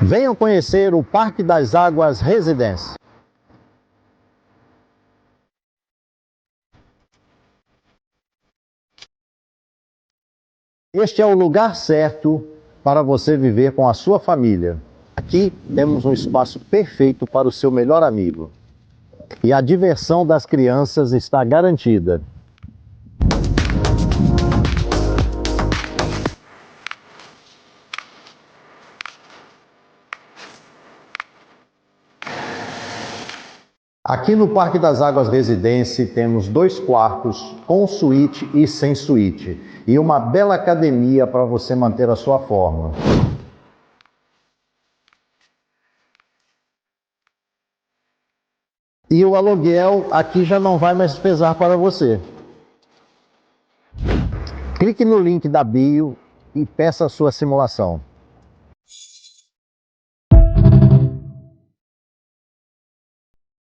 Venham conhecer o Parque das Águas Residência. Este é o lugar certo para você viver com a sua família. Aqui temos um espaço perfeito para o seu melhor amigo. E a diversão das crianças está garantida. Aqui no Parque das Águas Residência temos 2 quartos com suíte e sem suíte e uma bela academia para você manter a sua forma. E o aluguel aqui já não vai mais pesar para você. Clique no link da bio e peça a sua simulação.